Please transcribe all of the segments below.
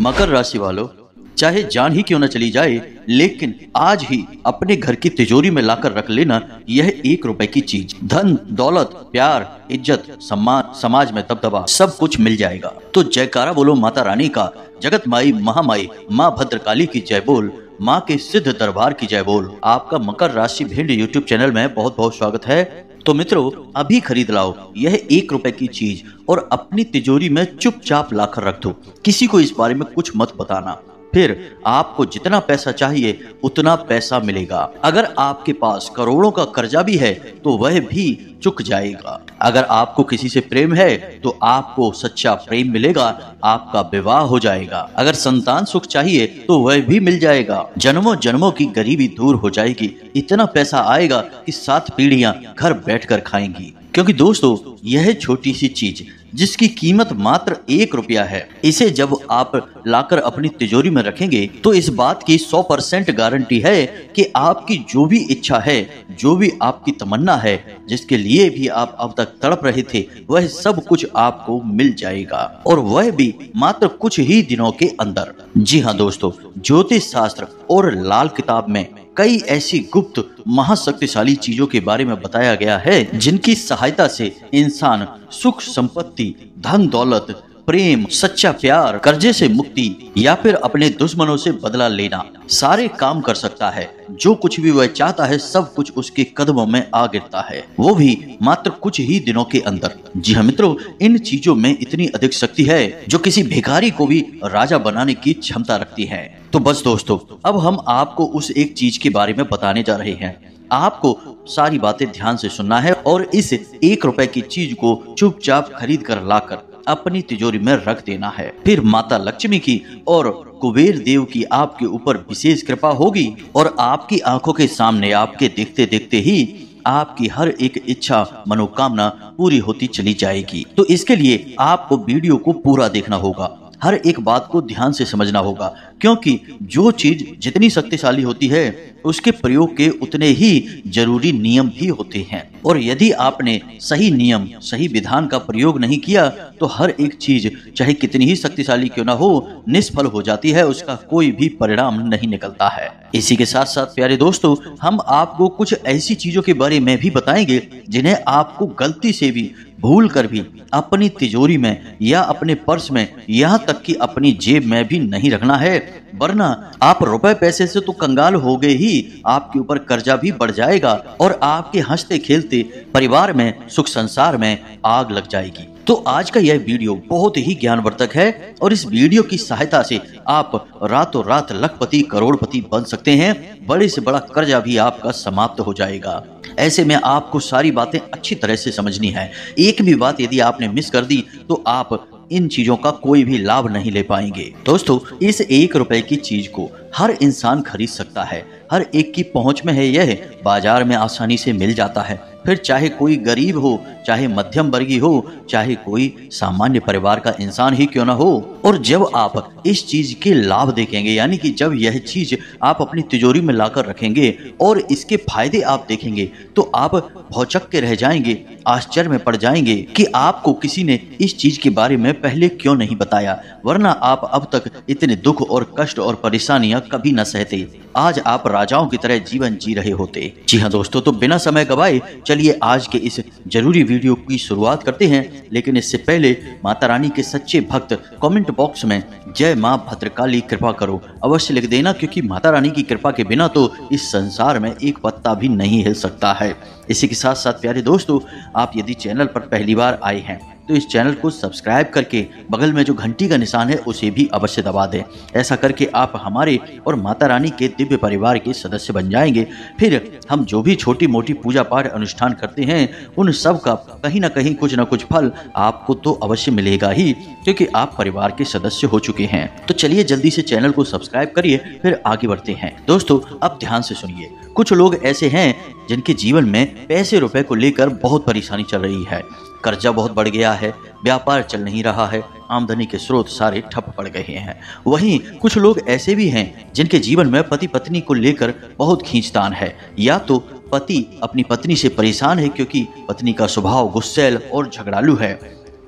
मकर राशि वालों, चाहे जान ही क्यों न चली जाए, लेकिन आज ही अपने घर की तिजोरी में लाकर रख लेना यह 1 रुपए की चीज। धन, दौलत, प्यार, इज्जत, सम्मान, समाज में दबदबा, सब कुछ मिल जाएगा। तो जयकारा बोलो माता रानी का, जगत माई महामाई माँ भद्रकाली की जय बोल, माँ के सिद्ध दरबार की जय बोल। आपका मकर राशि भिंड यूट्यूब चैनल में बहुत बहुत स्वागत है। तो मित्रों, अभी खरीद लाओ यह 1 रुपए की चीज और अपनी तिजोरी में चुपचाप लाकर रख दो। किसी को इस बारे में कुछ मत बताना, फिर आपको जितना पैसा चाहिए उतना पैसा मिलेगा। अगर आपके पास करोड़ों का कर्जा भी है तो वह भी चुक जाएगा। अगर आपको किसी से प्रेम है तो आपको सच्चा प्रेम मिलेगा, आपका विवाह हो जाएगा। अगर संतान सुख चाहिए तो वह भी मिल जाएगा। जन्मों जन्मों की गरीबी दूर हो जाएगी। इतना पैसा आएगा कि 7 पीढ़ियां घर बैठकर खाएंगी। क्योंकि दोस्तों, यह छोटी सी चीज जिसकी कीमत मात्र 1 रुपया है, इसे जब आप लाकर अपनी तिजोरी में रखेंगे तो इस बात की 100% गारंटी है कि आपकी जो भी इच्छा है, जो भी आपकी तमन्ना है, जिसके लिए भी आप अब तक तड़प रहे थे, वह सब कुछ आपको मिल जाएगा, और वह भी मात्र कुछ ही दिनों के अंदर। जी हाँ दोस्तों, ज्योतिष शास्त्र और लाल किताब में कई ऐसी गुप्त महाशक्तिशाली चीजों के बारे में बताया गया है जिनकी सहायता से इंसान सुख, संपत्ति, धन दौलत, प्रेम, सच्चा प्यार, कर्जे से मुक्ति या फिर अपने दुश्मनों से बदला लेना सारे काम कर सकता है। जो कुछ भी वह चाहता है सब कुछ उसके कदमों में आ गिरता है, वो भी मात्र कुछ ही दिनों के अंदर। जी हाँ मित्रों, इन चीजों में इतनी अधिक शक्ति है जो किसी भिखारी को भी राजा बनाने की क्षमता रखती है। तो बस दोस्तों, अब हम आपको उस एक चीज के बारे में बताने जा रहे हैं। आपको सारी बातें ध्यान से सुनना है और इस 1 रुपए की चीज को चुपचाप खरीद कर लाकर अपनी तिजोरी में रख देना है। फिर माता लक्ष्मी की और कुबेर देव की आपके ऊपर विशेष कृपा होगी और आपकी आंखों के सामने आपके देखते देखते ही आपकी हर एक इच्छा, मनोकामना पूरी होती चली जाएगी। तो इसके लिए आपको वीडियो को पूरा देखना होगा, हर एक बात को ध्यान से समझना होगा, क्योंकि जो चीज जितनी शक्तिशाली होती है उसके प्रयोग के उतने ही जरूरी नियम भी होते हैं। और यदि आपने सही नियम, सही विधान का प्रयोग नहीं किया तो हर एक चीज चाहे कितनी ही शक्तिशाली क्यों ना हो, निष्फल हो जाती है, उसका कोई भी परिणाम नहीं निकलता है। इसी के साथ साथ प्यारे दोस्तों, हम आपको कुछ ऐसी चीजों के बारे में भी बताएंगे जिन्हें आपको गलती से भी, भूल कर भी अपनी तिजोरी में या अपने पर्स में, यहाँ तक कि अपनी जेब में भी नहीं रखना है, वरना आप रुपए पैसे से तो कंगाल हो गए ही, आपके ऊपर कर्जा भी बढ़ जाएगा और आपके हंसते खेलते परिवार में, सुख संसार में आग लग जाएगी। तो आज का यह वीडियो बहुत ही ज्ञानवर्धक है और इस वीडियो की सहायता से आप रातों रात लखपति, करोड़पति बन सकते हैं। बड़े से बड़ा कर्जा भी आपका समाप्त हो जाएगा। ऐसे में आपको सारी बातें अच्छी तरह से समझनी है। एक भी बात यदि आपने मिस कर दी तो आप इन चीजों का कोई भी लाभ नहीं ले पाएंगे। दोस्तों, इस 1 रुपए की चीज को हर इंसान खरीद सकता है, हर एक की पहुंच में है, यह बाजार में आसानी से मिल जाता है। फिर चाहे कोई गरीब हो, चाहे मध्यम वर्गीय हो, चाहे कोई सामान्य परिवार का इंसान ही क्यों ना हो। और जब आप इस चीज के लाभ देखेंगे, यानी कि जब यह चीज आप अपनी तिजोरी में लाकर रखेंगे और इसके फायदे आप देखेंगे तो आप भौचक्के के रह जाएंगे, आश्चर्य में पड़ जाएंगे कि आपको किसी ने इस चीज के बारे में पहले क्यों नहीं बताया, वरना आप अब तक इतने दुख और कष्ट और परेशानियां कभी न सहते। आज आप राजाओं की तरह जीवन जी रहे होते। जी हाँ दोस्तों, तो बिना समय गवाए चलिए आज के इस जरूरी वीडियो की शुरुआत करते हैं। लेकिन इससे पहले माता रानी के सच्चे भक्त कमेंट बॉक्स में जय माँ भद्रकाली कृपा करो अवश्य लिख देना, क्योंकि माता रानी की कृपा के बिना तो इस संसार में एक पत्ता भी नहीं हिल सकता है। इसी के साथ साथ प्यारे दोस्तों, आप यदि चैनल पर पहली बार आए हैं तो इस चैनल को सब्सक्राइब करके बगल में जो घंटी का निशान है उसे भी अवश्य दबा दें। ऐसा करके आप हमारे और माता रानी के दिव्य परिवार के सदस्य बन जाएंगे। फिर हम जो भी छोटी मोटी पूजा पाठ अनुष्ठान करते हैं उन सब का कहीं ना कहीं कुछ ना कुछ फल आपको तो अवश्य मिलेगा ही, क्योंकि आप परिवार के सदस्य हो चुके हैं। तो चलिए जल्दी से चैनल को सब्सक्राइब करिए, फिर आगे बढ़ते हैं। दोस्तों, अब ध्यान से सुनिए। कुछ लोग ऐसे हैं जिनके जीवन में पैसे रुपए को लेकर बहुत परेशानी चल रही है। कर्जा बहुत बढ़ गया है, व्यापार चल नहीं रहा है, आमदनी के स्रोत सारे ठप पड़ गए हैं। वहीं कुछ लोग ऐसे भी हैं जिनके जीवन में पति पत्नी को लेकर बहुत खींचतान है। या तो पति अपनी पत्नी से परेशान है क्योंकि पत्नी का स्वभाव गुस्सैल और झगड़ालू है,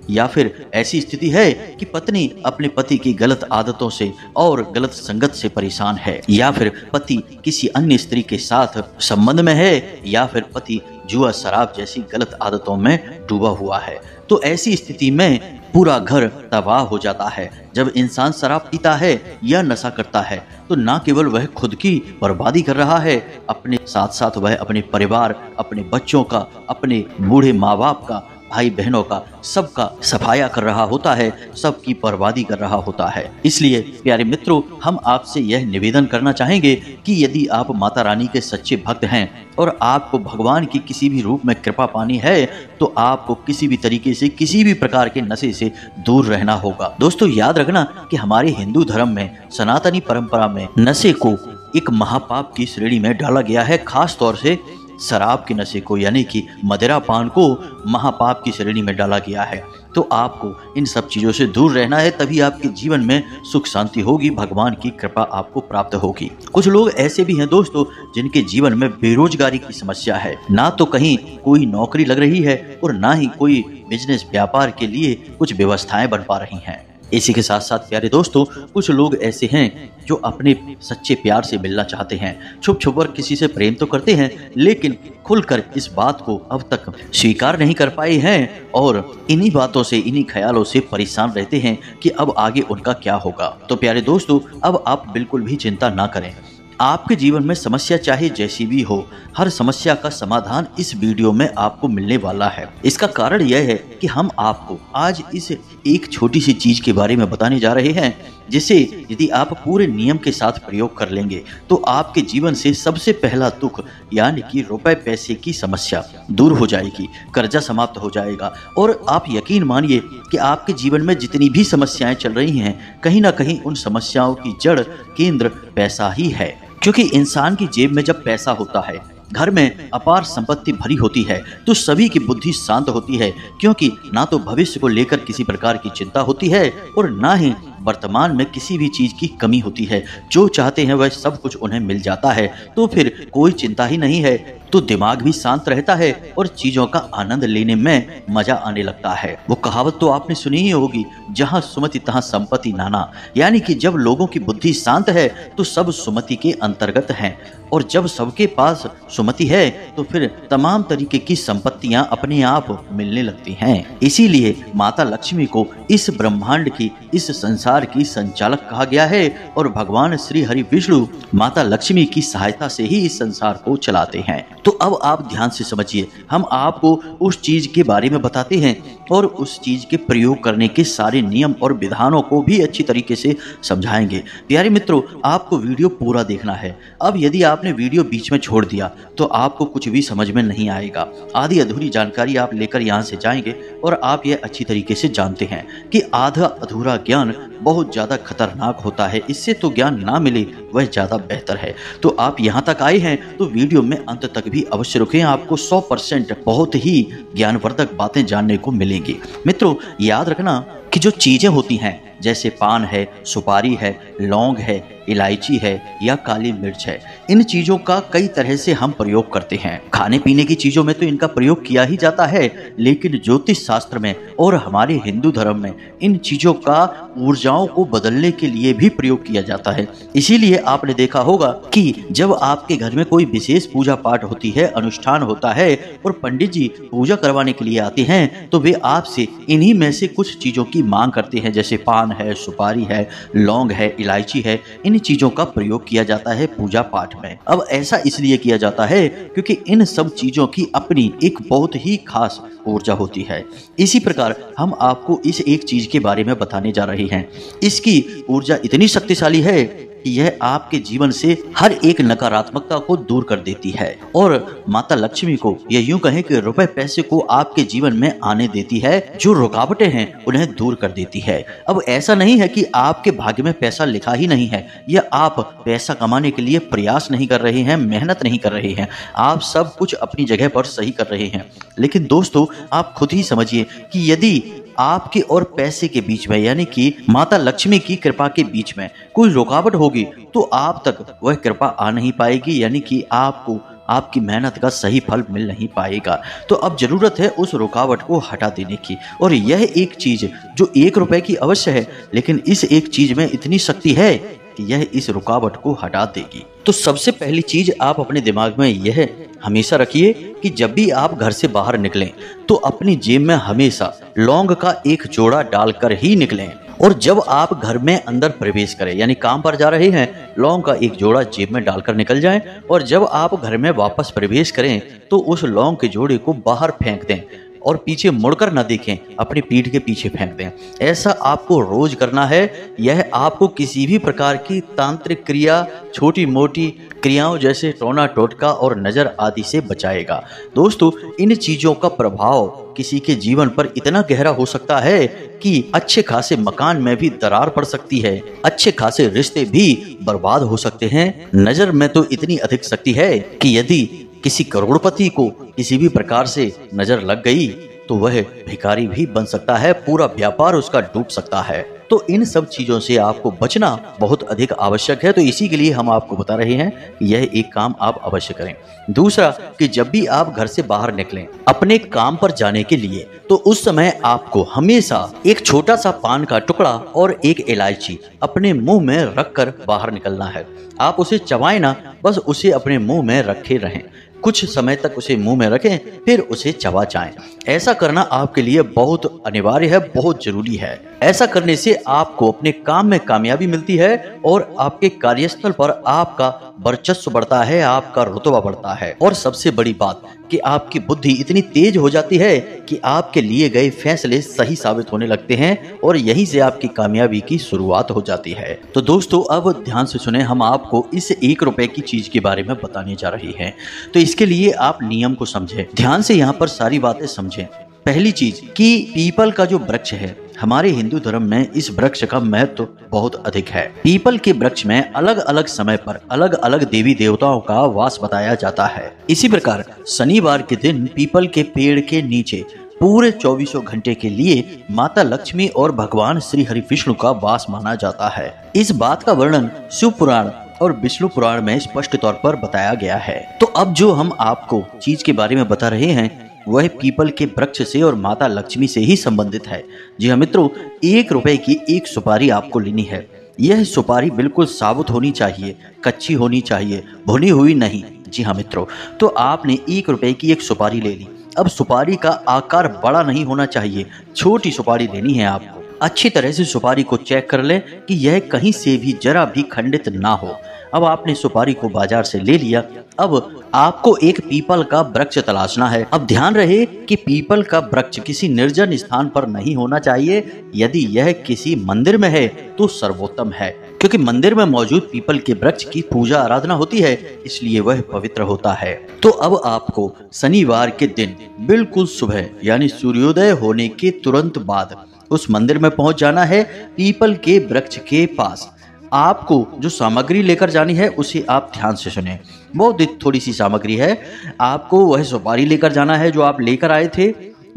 या फिर ऐसी स्थिति है कि पत्नी अपने पति की गलत आदतों से और गलत संगत से परेशान है, या फिर पति किसी अन्य स्त्री के साथ संबंध में है, या फिर पति जुआ शराब जैसी गलत आदतों में डूबा हुआ है। तो ऐसी स्थिति में पूरा घर तबाह हो जाता है। जब इंसान शराब पीता है या नशा करता है तो न केवल वह खुद की बर्बादी कर रहा है, अपने साथ साथ वह अपने परिवार, अपने बच्चों का, अपने बूढ़े माँ बाप का, भाई बहनों का, सबका सफाया कर रहा होता है, सबकी बर्बादी कर रहा होता है। इसलिए प्यारे मित्रों, हम आपसे यह निवेदन करना चाहेंगे कि यदि आप माता रानी के सच्चे भक्त हैं और आपको भगवान की किसी भी रूप में कृपा पानी है तो आपको किसी भी तरीके से, किसी भी प्रकार के नशे से दूर रहना होगा। दोस्तों याद रखना कि हमारे हिंदू धर्म में, सनातनी परंपरा में नशे को एक महापाप की श्रेणी में डाला गया है। खास तौर से शराब के नशे को यानी कि मदिरा पान को महापाप की श्रेणी में डाला गया है। तो आपको इन सब चीजों से दूर रहना है, तभी आपके जीवन में सुख शांति होगी, भगवान की कृपा आपको प्राप्त होगी। कुछ लोग ऐसे भी हैं दोस्तों जिनके जीवन में बेरोजगारी की समस्या है, ना तो कहीं कोई नौकरी लग रही है और ना ही कोई बिजनेस व्यापार के लिए कुछ व्यवस्थाएं बन पा रही हैं। इसी के साथ साथ प्यारे दोस्तों, कुछ लोग ऐसे हैं जो अपने सच्चे प्यार से मिलना चाहते हैं, छुप छुप कर किसी से प्रेम तो करते हैं लेकिन खुलकर इस बात को अब तक स्वीकार नहीं कर पाए हैं और इन्हीं बातों से, इन्हीं ख्यालों से परेशान रहते हैं कि अब आगे उनका क्या होगा। तो प्यारे दोस्तों, अब आप बिल्कुल भी चिंता ना करें। आपके जीवन में समस्या चाहे जैसी भी हो, हर समस्या का समाधान इस वीडियो में आपको मिलने वाला है। इसका कारण यह है कि हम आपको आज इस एक छोटी सी चीज के बारे में बताने जा रहे हैं, जिसे यदि आप पूरे नियम के साथ प्रयोग कर लेंगे तो आपके जीवन से सबसे पहला दुख यानी कि रुपए पैसे की समस्या दूर हो जाएगी, कर्जा समाप्त हो जाएगा और आप यकीन मानिए कि आपके जीवन में जितनी भी समस्याएं चल रही हैं, कहीं ना कहीं उन समस्याओं की जड़, केंद्र पैसा ही है। क्योंकि इंसान की जेब में जब पैसा होता है, घर में अपार संपत्ति भरी होती है तो सभी की बुद्धि शांत होती है, क्योंकि ना तो भविष्य को लेकर किसी प्रकार की चिंता होती है और ना ही वर्तमान में किसी भी चीज की कमी होती है। जो चाहते हैं वह सब कुछ उन्हें मिल जाता है, तो फिर कोई चिंता ही नहीं है, तो दिमाग भी शांत रहता है और चीजों का आनंद लेने में मजा आने लगता है। वो कहावत तो आपने सुनी ही होगी, जहाँ सुमति तहाँ संपत्ति नाना, यानी कि जब लोगों की बुद्धि शांत है तो सब सुमति के अंतर्गत हैं और जब सबके पास सुमति है तो फिर तमाम तरीके की संपत्तियां अपने आप मिलने लगती हैं। इसीलिए माता लक्ष्मी को इस ब्रह्मांड की, इस संसार की संचालक कहा गया है और भगवान श्री हरि विष्णु माता लक्ष्मी की सहायता से ही इस संसार को चलाते हैं। तो अब आप ध्यान से समझिए, हम आपको उस चीज के बारे में बताते हैं और उस चीज के प्रयोग करने के सारे नियम और विधानों को भी अच्छी तरीके से समझाएंगे। प्यारे मित्रों, आपको वीडियो पूरा देखना है। अब यदि आपने वीडियो बीच में छोड़ दिया तो आपको कुछ भी समझ में नहीं आएगा। आधी अधूरी जानकारी आप लेकर यहाँ से जाएंगे और आप ये अच्छी तरीके से जानते हैं कि आधा अधूरा ज्ञान बहुत ज्यादा खतरनाक होता है। इससे तो ज्ञान ना मिले वह ज्यादा बेहतर है। तो आप यहाँ तक आए हैं तो वीडियो में अंत तक भी अवश्य रुकें, आपको 100% बहुत ही ज्ञानवर्धक बातें जानने को मिलेंगी। मित्रों याद रखना कि जो चीजें होती हैं जैसे पान है, सुपारी है, लौंग है, इलायची है या काली मिर्च है, इन चीजों का कई तरह से हम प्रयोग करते हैं। खाने पीने की चीजों में तो इनका प्रयोग किया ही जाता है, लेकिन ज्योतिष शास्त्र में और हमारे हिंदू धर्म में इन चीजों का ऊर्जाओं को बदलने के लिए भी प्रयोग किया जाता है। इसीलिए आपने देखा होगा कि जब आपके घर में कोई विशेष पूजा पाठ होती है, अनुष्ठान होता है और पंडित जी पूजा करवाने के लिए आते हैं तो वे आपसे इन्हीं में से कुछ चीजों की मांग करते हैं, जैसे पान है, सुपारी है, लौंग है, इलायची है। इन चीजों का प्रयोग किया जाता है पूजा पाठ में। अब ऐसा इसलिए किया जाता है क्योंकि इन सब चीजों की अपनी एक बहुत ही खास ऊर्जा होती है। इसी प्रकार हम आपको इस एक चीज के बारे में बताने जा रहे हैं। इसकी ऊर्जा इतनी शक्तिशाली है कि यह आपके जीवन से हर एक नकारात्मकता को दूर कर देती है और माता लक्ष्मी को यह यूं कहें कि रुपए पैसे को आपके जीवन में आने देती है, जो रुकावटें हैं उन्हें दूर कर देती है। अब ऐसा नहीं है कि आपके भाग्य में पैसा लिखा ही नहीं है या आप पैसा कमाने के लिए प्रयास नहीं कर रहे हैं, मेहनत नहीं कर रहे हैं, आप सब कुछ अपनी जगह पर सही कर रहे हैं। लेकिन दोस्तों आप खुद ही समझिए कि यदि आपके और पैसे के बीच में यानी कि माता लक्ष्मी की कृपा के बीच में कोई रुकावट होगी तो आप तक वह कृपा आ नहीं पाएगी, यानी कि आपको आपकी मेहनत का सही फल मिल नहीं पाएगा। तो अब जरूरत है उस रुकावट को हटा देने की, और यह एक चीज जो 1 रुपए की अवश्य है, लेकिन इस एक चीज में इतनी शक्ति है कि यह इस रुकावट को हटा देगी। तो सबसे पहली चीज आप अपने दिमाग में यह हमेशा रखिए कि जब भी आप घर से बाहर निकलें तो अपनी जेब में हमेशा लौंग का एक जोड़ा डालकर ही निकलें। और जब आप घर में अंदर प्रवेश करें, यानी काम पर जा रहे हैं, लौंग का एक जोड़ा जेब में डालकर निकल जाएं, और जब आप घर में वापस प्रवेश करें तो उस लौंग के जोड़े को बाहर फेंक दें और पीछे मुड़कर न देखें, अपनी पीठ के पीछे फेंक दें। ऐसा आपको रोज करना है। यह आपको किसी भी प्रकार की तांत्रिक क्रिया, छोटी मोटी क्रियाओं जैसे टोना टोटका और नजर आदि से बचाएगा। दोस्तों, इन चीजों का प्रभाव किसी के जीवन पर इतना गहरा हो सकता है कि अच्छे खासे मकान में भी दरार पड़ सकती है, अच्छे खासे रिश्ते भी बर्बाद हो सकते हैं। नजर में तो इतनी अधिक शक्ति है कि यदि किसी करोड़पति को किसी भी प्रकार से नजर लग गई तो वह भिखारी भी बन सकता है, पूरा व्यापार उसका डूब सकता है। तो इन सब चीजों से आपको बचना बहुत अधिक आवश्यक है। तो इसी के लिए हम आपको बता रहे हैं कि यह एक काम आप अवश्य करें। दूसरा, कि जब भी आप घर से बाहर निकलें अपने काम पर जाने के लिए, तो उस समय आपको हमेशा एक छोटा सा पान का टुकड़ा और एक इलायची अपने मुंह में रखकर बाहर निकलना है। आप उसे चबाएं ना, बस उसे अपने मुंह में रखे रहें। कुछ समय तक उसे मुंह में रखें, फिर उसे चबा जाएं। ऐसा करना आपके लिए बहुत अनिवार्य है, बहुत जरूरी है। ऐसा करने से आपको अपने काम में कामयाबी मिलती है और आपके कार्यस्थल पर आपका वर्चस्व बढ़ता है, आपका रुतबा बढ़ता है। और सबसे बड़ी बात कि आपकी बुद्धि इतनी तेज हो जाती है कि आपके लिए गए फैसले सही साबित होने लगते हैं और यहीं से आपकी कामयाबी की शुरुआत हो जाती है। तो दोस्तों, अब ध्यान से सुने, हम आपको इस 1 रुपए की चीज के बारे में बताने जा रहे हैं। तो इसके लिए आप नियम को समझें, ध्यान से यहाँ पर सारी बातें समझें। पहली चीज कि पीपल का जो वृक्ष है, हमारे हिंदू धर्म में इस वृक्ष का महत्व बहुत अधिक है। पीपल के वृक्ष में अलग अलग समय पर अलग अलग देवी देवताओं का वास बताया जाता है। इसी प्रकार शनिवार के दिन पीपल के पेड़ के नीचे पूरे 24 घंटे के लिए माता लक्ष्मी और भगवान श्री हरि विष्णु का वास माना जाता है। इस बात का वर्णन शिव पुराण और विष्णु पुराण में स्पष्ट तौर पर बताया गया है। तो अब जो हम आपको चीज के बारे में बता रहे हैं वह पीपल के वृक्ष से और माता लक्ष्मी से ही संबंधित है। जी हाँ मित्रों, 1 रुपए की एक सुपारी आपको लेनी है। यह सुपारी बिल्कुल साबुत होनी चाहिए, कच्ची होनी चाहिए, भुनी हुई नहीं। जी हाँ मित्रों, तो आपने 1 रुपए की एक सुपारी ले ली। अब सुपारी का आकार बड़ा नहीं होना चाहिए, छोटी सुपारी लेनी है आपको। अच्छी तरह से सुपारी को चेक कर लें कि यह कहीं से भी जरा भी खंडित ना हो। अब आपने सुपारी को बाजार से ले लिया। अब आपको एक पीपल का वृक्ष तलाशना है। अब ध्यान रहे कि पीपल का वृक्ष किसी निर्जन स्थान पर नहीं होना चाहिए। यदि यह किसी मंदिर में है तो सर्वोत्तम है, क्योंकि मंदिर में मौजूद पीपल के वृक्ष की पूजा आराधना होती है, इसलिए वह पवित्र होता है। तो अब आपको शनिवार के दिन बिल्कुल सुबह यानी सूर्योदय होने के तुरंत बाद उस मंदिर में पहुंच जाना है। पीपल के वृक्ष के पास आपको जो सामग्री लेकर जानी है उसे आप ध्यान से सुने। बहुत थोड़ी सी सामग्री है। आपको वह सुपारी लेकर जाना है जो आप लेकर आए थे।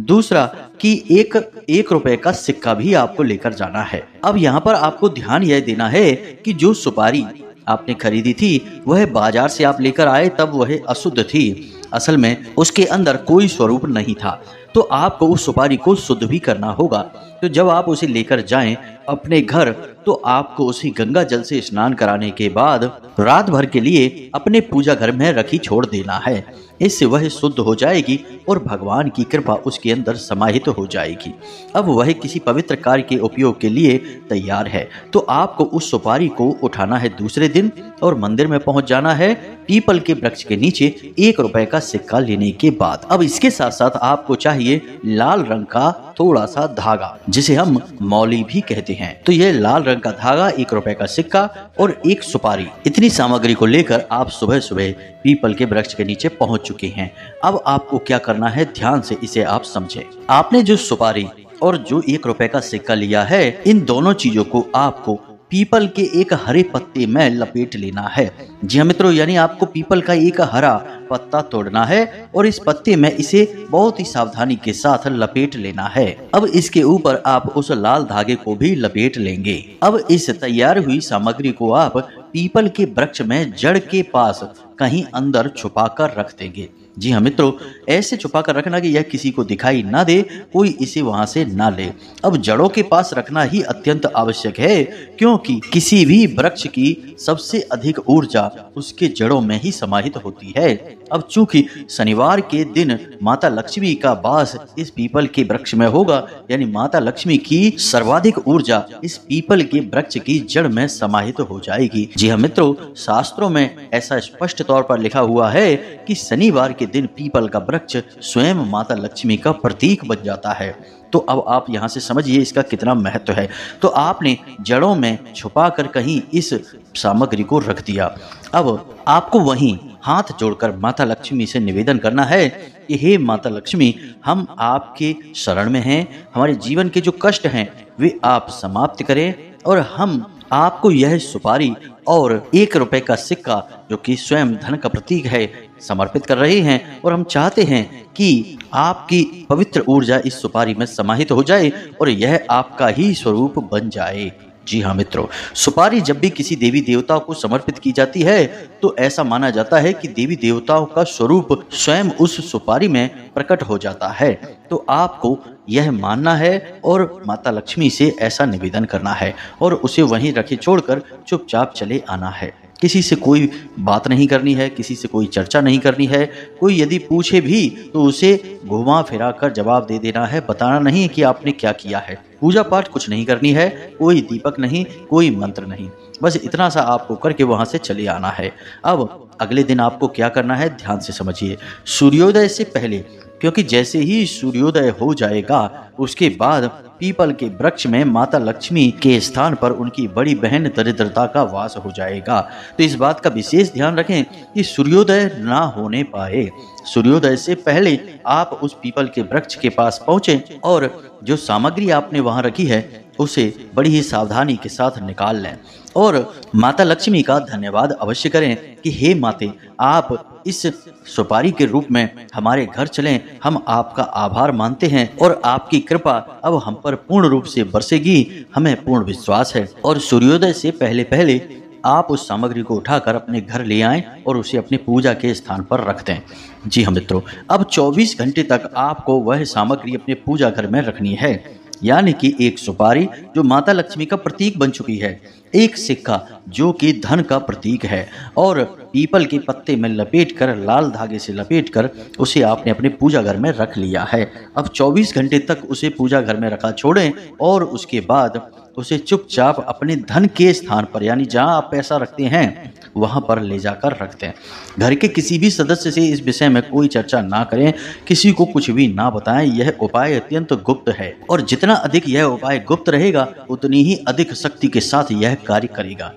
दूसरा कि एक रुपए का सिक्का भी आपको लेकर जाना है। अब यहाँ पर आपको ध्यान यह देना है कि जो सुपारी आपने खरीदी थी वह बाजार से आप लेकर आए तब वह अशुद्ध थी। असल में उसके अंदर कोई स्वरूप नहीं था, तो आपको उस सुपारी को शुद्ध भी करना होगा। तो जब आप उसे लेकर जाएं अपने घर, तो आपको उसे गंगा जल से स्नान कराने के बाद रात भर के लिए अपने पूजा घर में रखी छोड़ देना है। इससे वह शुद्ध हो जाएगी और भगवान की कृपा उसके अंदर समाहित हो जाएगी। अब वह किसी पवित्र कार्य के उपयोग के लिए तैयार है। तो आपको उस सुपारी को उठाना है दूसरे दिन और मंदिर में पहुंच जाना है पीपल के वृक्ष के नीचे 1 रुपए का सिक्का लेने के बाद। अब इसके साथ साथ आपको चाहिए लाल रंग का थोड़ा सा धागा, जिसे हम मौली भी कहते हैं। तो यह लाल रंग का धागा, 1 रुपए का सिक्का और एक सुपारी, इतनी सामग्री को लेकर आप सुबह सुबह पीपल के वृक्ष के नीचे पहुंच चुके हैं। अब आपको क्या करना है, ध्यान से इसे आप समझें। आपने जो सुपारी और जो 1 रुपए का सिक्का लिया है, इन दोनों चीजों को आपको पीपल के एक हरे पत्ते में लपेट लेना है। जी हाँ मित्रों, यानी आपको पीपल का एक हरा पत्ता तोड़ना है और इस पत्ते में इसे बहुत ही सावधानी के साथ लपेट लेना है। अब इसके ऊपर आप उस लाल धागे को भी लपेट लेंगे। अब इस तैयार हुई सामग्री को आप पीपल के वृक्ष में जड़ के पास कहीं अंदर छुपा कर रख देंगे। जी हाँ मित्रों, ऐसे छुपा कर रखना कि यह किसी को दिखाई ना दे, कोई इसे वहां से ना ले। अब जड़ों के पास रखना ही अत्यंत आवश्यक है, क्योंकि किसी भी वृक्ष की सबसे अधिक ऊर्जा उसके जड़ों में ही समाहित होती है। अब चूंकि शनिवार के दिन माता लक्ष्मी का वास इस पीपल के वृक्ष में होगा, यानी माता लक्ष्मी की सर्वाधिक ऊर्जा इस पीपल के वृक्ष की जड़ में समाहित हो जाएगी। जी हाँ मित्रों, शास्त्रों में ऐसा स्पष्ट तौर पर लिखा हुआ है कि शनिवार के दिन पीपल का वृक्ष स्वयं माता लक्ष्मी का प्रतीक बन जाता है। तो अब आप यहाँ से समझिए इसका कितना महत्व है। तो आपने जड़ों में छुपा कर कहीं इस सामग्री को रख दिया। अब आपको वहीं हाथ जोड़कर माता लक्ष्मी से निवेदन करना है कि हे माता लक्ष्मी, हम आपके शरण में हैं, हमारे जीवन के जो कष्ट हैं वे आप समाप्त करें, और हम आपको यह सुपारी और 1 रुपए का सिक्का, जो कि स्वयं धन का प्रतीक है, समर्पित कर रहे हैं। और हम चाहते हैं कि आपकी पवित्र ऊर्जा इस सुपारी में समाहित हो जाए और यह आपका ही स्वरूप बन जाए। जी हाँ मित्रों, सुपारी जब भी किसी देवी देवताओं को समर्पित की जाती है तो ऐसा माना जाता है कि देवी देवताओं का स्वरूप स्वयं उस सुपारी में प्रकट हो जाता है। तो आपको यह मानना है और माता लक्ष्मी से ऐसा निवेदन करना है और उसे वहीं रखे छोड़कर चुपचाप चले आना है। किसी से कोई बात नहीं करनी है, किसी से कोई चर्चा नहीं करनी है। कोई यदि पूछे भी तो उसे घुमा फिरा कर जवाब दे देना है, बताना नहीं है कि आपने क्या किया है। पूजा पाठ कुछ नहीं करनी है, कोई दीपक नहीं, कोई मंत्र नहीं, बस इतना सा आपको करके वहां से चले आना है। अब अगले दिन आपको क्या करना है, ध्यान से समझिए। सूर्योदय से पहले, क्योंकि जैसे ही सूर्योदय हो जाएगा उसके बाद पीपल के वृक्ष में माता लक्ष्मी के स्थान पर उनकी बड़ी बहन दरिद्रता का वास हो जाएगा। तो इस बात का विशेष ध्यान रखें कि सूर्योदय ना होने पाए। सूर्योदय से पहले आप उस पीपल के वृक्ष के पास पहुंचे और जो सामग्री आपने वहां रखी है उसे बड़ी ही सावधानी के साथ निकाल लें और माता लक्ष्मी का धन्यवाद अवश्य करें कि हे माते, आप इस सुपारी के रूप में हमारे घर चलें। हम आपका आभार मानते हैं और आपकी कृपा अब हम पर पूर्ण रूप से बरसेगी, हमें पूर्ण विश्वास है। और सूर्योदय से पहले पहले आप उस सामग्री को उठाकर अपने घर ले आएं और उसे अपनी पूजा के स्थान पर रख दें। जी हाँ मित्रों, अब 24 घंटे तक आपको वह सामग्री अपने पूजा घर में रखनी है, यानी कि एक सुपारी जो माता लक्ष्मी का प्रतीक बन चुकी है, एक सिक्का जो कि धन का प्रतीक है, और पीपल के पत्ते में लपेटकर, लाल धागे से लपेटकर उसे आपने अपने पूजा घर में रख लिया है। अब 24 घंटे तक उसे पूजा घर में रखा छोड़ें और उसके बाद उसे चुपचाप अपने धन के स्थान पर, यानी जहां आप पैसा रखते हैं वहां पर ले जाकर रख दें। घर के किसी भी सदस्य से इस विषय में कोई चर्चा ना करें, किसी को कुछ भी ना बताएं। यह उपाय अत्यंत गुप्त है और जितना अधिक यह उपाय गुप्त रहेगा उतनी ही अधिक शक्ति के साथ यह कार्य करेगा।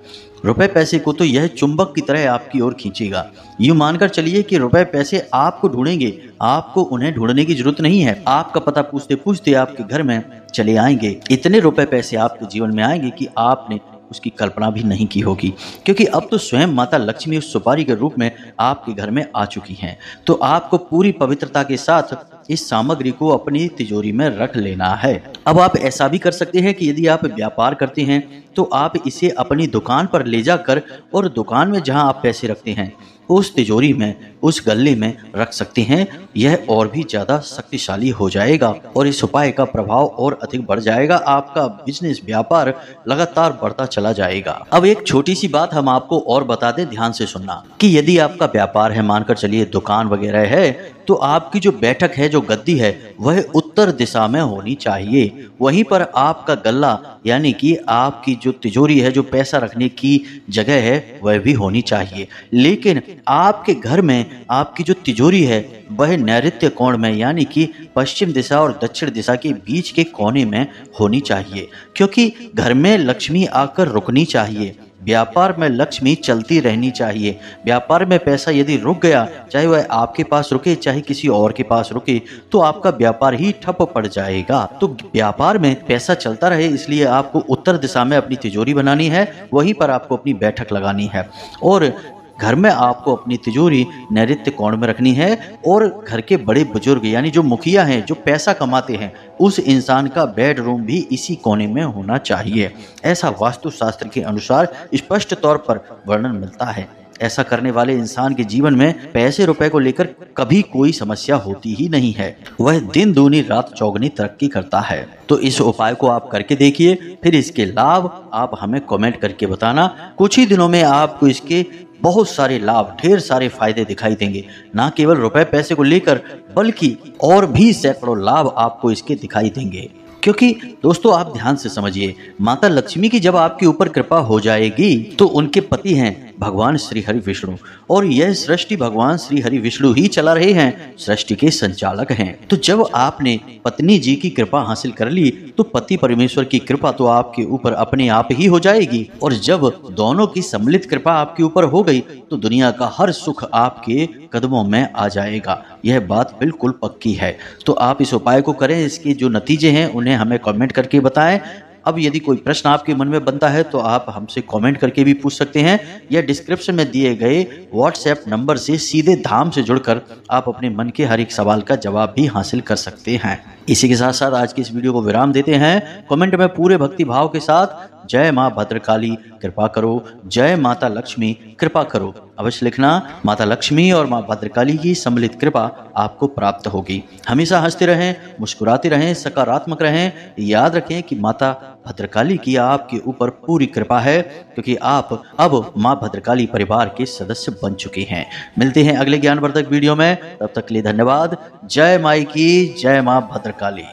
रुपए पैसे को तो यह चुंबक की तरह आपकी ओर खींचेगा। यूं मानकर चलिए कि रुपए पैसे आपको ढूंढेंगे, आपको उन्हें ढूंढने की जरूरत नहीं है। आपका पता पूछते पूछते आपके घर में चले आएंगे। इतने रुपए पैसे आपके जीवन में आएंगे कि आपने उसकी कल्पना भी नहीं की होगी, क्योंकि अब तो स्वयं माता लक्ष्मी उस सुपारी के रूप में आपके घर में आ चुकी हैं। तो आपको पूरी पवित्रता के साथ इस सामग्री को अपनी तिजोरी में रख लेना है। अब आप ऐसा भी कर सकते हैं कि यदि आप व्यापार करते हैं तो आप इसे अपनी दुकान पर ले जाकर और दुकान में जहां आप पैसे रखते हैं उस तिजोरी में, उस गल्ले में रख सकते हैं। यह और भी ज्यादा शक्तिशाली हो जाएगा और इस उपाय का प्रभाव और अधिक बढ़ जाएगा। आपका बिजनेस, व्यापार लगातार बढ़ता चला जाएगा। अब एक छोटी सी बात हम आपको और बता दें, ध्यान से सुनना, कि यदि आपका व्यापार है, मानकर चलिए दुकान वगैरह है, तो आपकी जो बैठक है, जो गद्दी है, वह उत्तर दिशा में होनी चाहिए। वहीं पर आपका गल्ला, यानी कि आपकी जो तिजोरी है, जो पैसा रखने की जगह है, वह भी होनी चाहिए। लेकिन आपके घर में आपकी जो तिजोरी है वह नैऋत्य कोण में, यानी कि पश्चिम दिशा और दक्षिण दिशा के बीच के कोने में होनी चाहिए, क्योंकि घर में लक्ष्मी आकर रुकनी चाहिए। व्यापार में लक्ष्मी चलती रहनी चाहिए। व्यापार में पैसा यदि रुक गया, चाहे वह आपके पास रुके चाहे किसी और के पास रुके, तो आपका व्यापार ही ठप पड़ जाएगा। तो व्यापार में पैसा चलता रहे, इसलिए आपको उत्तर दिशा में अपनी तिजोरी बनानी है, वहीं पर आपको अपनी बैठक लगानी है। और घर में आपको अपनी तिजोरी नैऋत्य कोण में रखनी है और घर के बड़े बुजुर्ग, यानी जो मुखिया हैं, जो पैसा कमाते हैं, उस इंसान का बेडरूम भी इसी कोने में होना चाहिए। ऐसा वास्तुशास्त्र के अनुसार स्पष्ट तौर पर वर्णन मिलता है। ऐसा करने वाले इंसान के जीवन में पैसे रुपए को लेकर कभी कोई समस्या होती ही नहीं है। वह दिन दूनी रात चौगुनी तरक्की करता है। तो इस उपाय को आप करके देखिए, फिर इसके लाभ आप हमें कमेंट करके बताना। कुछ ही दिनों में आपको इसके बहुत सारे लाभ, ढेर सारे फायदे दिखाई देंगे। ना केवल रुपए पैसे को लेकर बल्कि और भी सैकड़ों लाभ आपको इसके दिखाई देंगे। क्योंकि दोस्तों आप ध्यान से समझिए, माता लक्ष्मी की जब आपके ऊपर कृपा हो जाएगी तो उनके पति हैं भगवान श्री हरि विष्णु, और यह सृष्टि भगवान श्री हरि विष्णु ही चला रहे हैं, सृष्टि के संचालक हैं। तो जब आपने पत्नी जी की कृपा हासिल कर ली तो पति परमेश्वर की कृपा तो आपके ऊपर अपने आप ही हो जाएगी। और जब दोनों की सम्मिलित कृपा आपके ऊपर हो गई तो दुनिया का हर सुख आपके कदमों में आ जाएगा। यह बात बिल्कुल पक्की है। तो आप इस उपाय को करें, इसके जो नतीजे हैं उन्हें हमें कमेंट करके बताएं। अब यदि कोई प्रश्न आपके मन में बनता है तो आप हमसे कमेंट करके भी पूछ सकते हैं, या डिस्क्रिप्शन में दिए गए व्हाट्सएप नंबर से सीधे धाम से जुड़कर आप अपने मन के हर एक सवाल का जवाब भी हासिल कर सकते हैं। इसी के साथ साथ आज की इस वीडियो को विराम देते हैं। कमेंट में पूरे भक्ति भाव के साथ जय माँ भद्रकाली कृपा करो, जय माता लक्ष्मी कृपा करो अवश्य लिखना। माता लक्ष्मी और माँ भद्रकाली की सम्मिलित कृपा आपको प्राप्त होगी। हमेशा हंसते रहें, मुस्कुराते रहें, सकारात्मक रहें। याद रखें कि माता भद्रकाली की आपके ऊपर पूरी कृपा है, क्योंकि आप अब माँ भद्रकाली परिवार के सदस्य बन चुके हैं। मिलते हैं अगले ज्ञानवर्धक वीडियो में, तब तक के लिए धन्यवाद। जय माई की, जय माँ भद्रकाली।